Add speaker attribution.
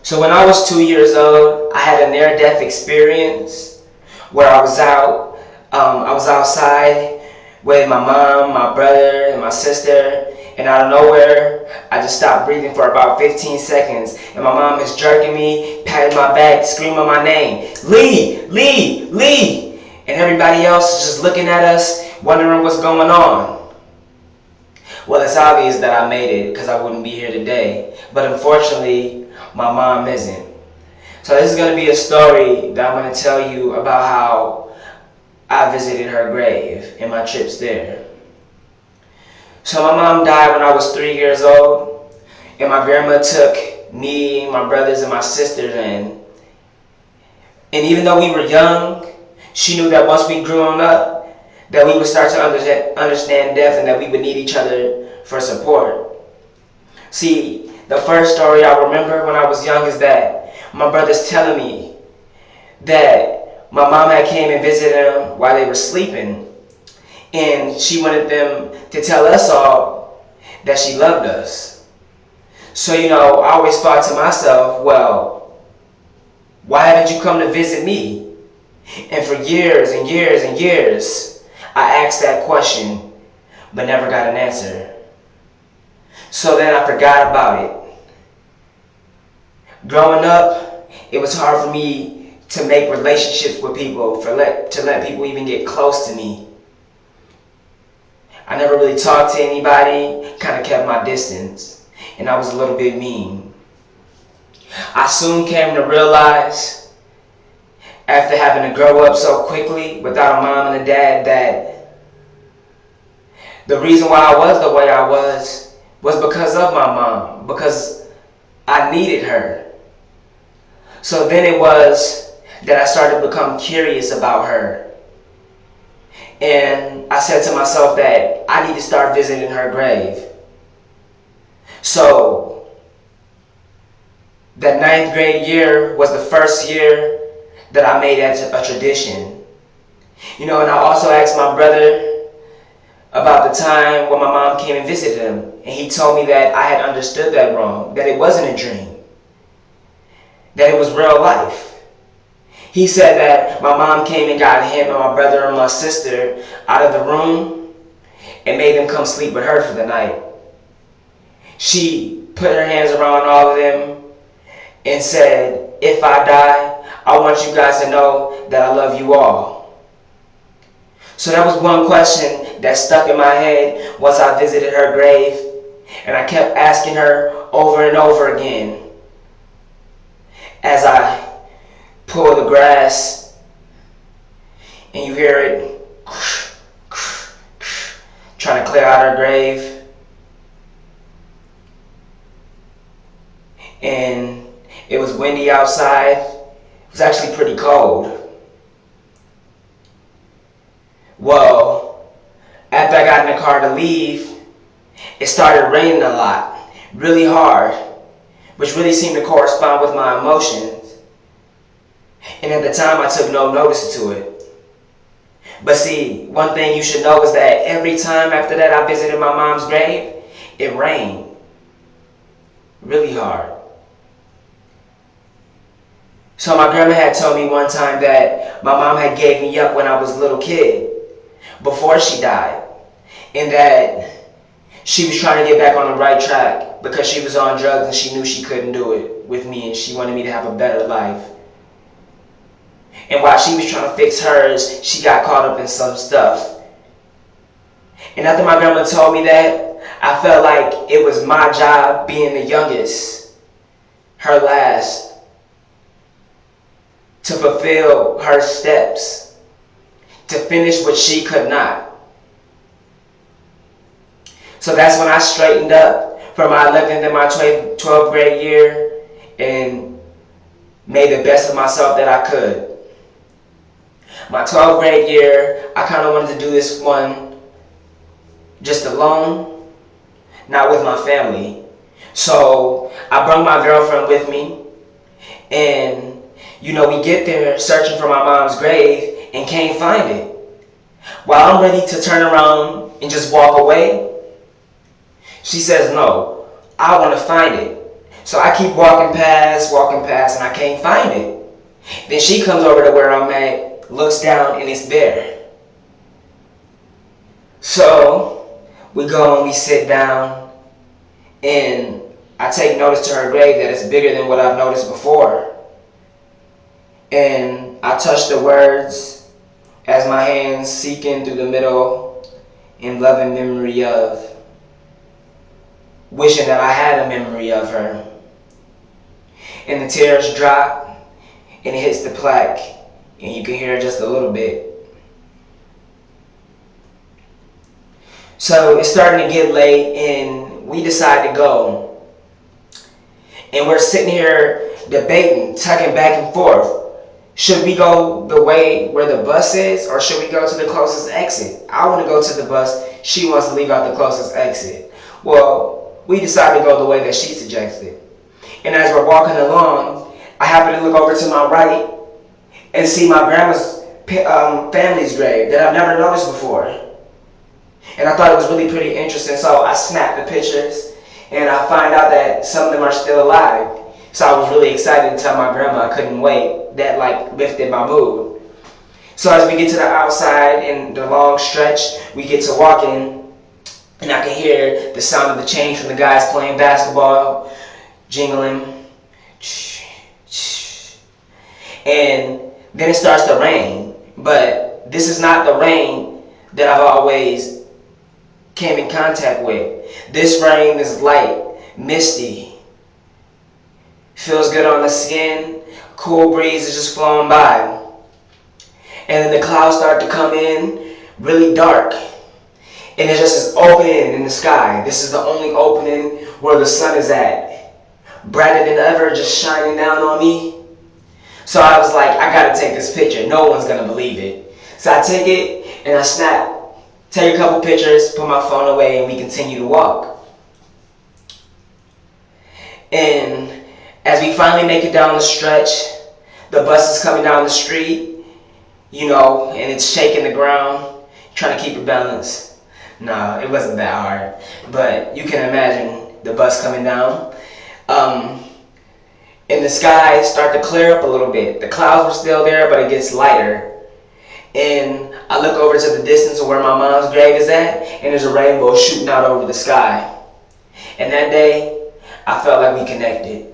Speaker 1: So when I was 2 years old, I had a near-death experience where I was outside with my mom, my brother, and my sister, and out of nowhere, I just stopped breathing for about 15 seconds, and my mom is jerking me, patting my back, screaming my name, Lee, Lee, Lee, and everybody else is just looking at us, wondering what's going on. Well, it's obvious that I made it because I wouldn't be here today, but unfortunately, my mom isn't. So this is going to be a story that I'm going to tell you about how I visited her grave and my trips there. So my mom died when I was 3 years old, and my grandma took me, my brothers, and my sisters in. And even though we were young, she knew that once we grew up, that we would start to understand death and that we would need each other for support. See, the first story I remember when I was young is that my brother's telling me that my mom had came and visited them while they were sleeping, and she wanted them to tell us all that she loved us. So, I always thought to myself, well, why haven't you come to visit me? And for years and years and years, I asked that question, but never got an answer. So then I forgot about it. Growing up, it was hard for me to make relationships with people, to let people even get close to me. I never really talked to anybody, kind of kept my distance, and I was a little bit mean. I soon came to realize, after having to grow up so quickly without a mom and a dad, that the reason why I was the way I was because of my mom, because I needed her. So then it was that I started to become curious about her. And I said to myself that I need to start visiting her grave. So that ninth grade year was the first year that I made it a tradition. And I also asked my brother about the time when my mom came and visited him, and he told me that I had understood that wrong, that it wasn't a dream, that it was real life. He said that my mom came and got him and my brother and my sister out of the room and made them come sleep with her for the night. She put her hands around all of them and said, if I die, I want you guys to know that I love you all. So that was one question that stuck in my head once I visited her grave, and I kept asking her over and over again as I pull the grass and you hear it trying to clear out her grave. And it was windy outside. It was actually pretty cold. Well, after I got in the car to leave, it started raining a lot, really hard, which really seemed to correspond with my emotions. And at the time, I took no notice to it. But see, one thing you should know is that every time after that I visited my mom's grave, it rained really hard. So my grandma had told me one time that my mom had gave me up when I was a little kid, before she died, and that she was trying to get back on the right track because she was on drugs and she knew she couldn't do it with me, and she wanted me to have a better life. And while she was trying to fix hers, she got caught up in some stuff. And after my grandma told me that, I felt like it was my job, being the youngest, her last, to fulfill her steps, to finish what she could not. So that's when I straightened up for my 11th and my 12th grade year and made the best of myself that I could. My 12th grade year, I kind of wanted to do this one just alone, not with my family. So I brought my girlfriend with me, and we get there searching for my mom's grave and can't find it. While I'm ready to turn around and just walk away, she says, no, I want to find it. So I keep walking past, and I can't find it. Then she comes over to where I'm at, looks down, and it's there. So we go and we sit down, and I take notice to her grave that it's bigger than what I've noticed before. And I touch the words as my hands seek in through the middle in loving memory of, wishing that I had a memory of her. And the tears drop, and it hits the plaque, and you can hear just a little bit. So it's starting to get late, and we decide to go. And we're sitting here debating, tugging back and forth. Should we go the way where the bus is, or should we go to the closest exit? I want to go to the bus. She wants to leave out the closest exit. Well, we decided to go the way that she suggested. And as we're walking along, I happen to look over to my right and see my grandma's family's grave that I've never noticed before. And I thought it was really pretty interesting, so I snapped the pictures, and I find out that some of them are still alive. So I was really excited to tell my grandma I couldn't wait. That lifted my mood. So as we get to the outside in the long stretch, we get to walking, and I can hear the sound of the chain from the guys playing basketball, jingling. And then it starts to rain. But this is not the rain that I've always came in contact with. This rain is light, misty. Feels good on the skin. Cool breeze is just flowing by. And then the clouds start to come in really dark. And it's just this opening in the sky. This is the only opening where the sun is at. Brighter than ever, just shining down on me. So I was like, I gotta take this picture. No one's gonna believe it. So I take it and I snap. Take a couple pictures, put my phone away, and we continue to walk. And as we finally make it down the stretch, the bus is coming down the street, and it's shaking the ground, trying to keep it balanced. No, it wasn't that hard, but you can imagine the bus coming down. And the skies start to clear up a little bit. The clouds were still there, but it gets lighter. And I look over to the distance of where my mom's grave is at, and there's a rainbow shooting out over the sky. And that day, I felt like we connected.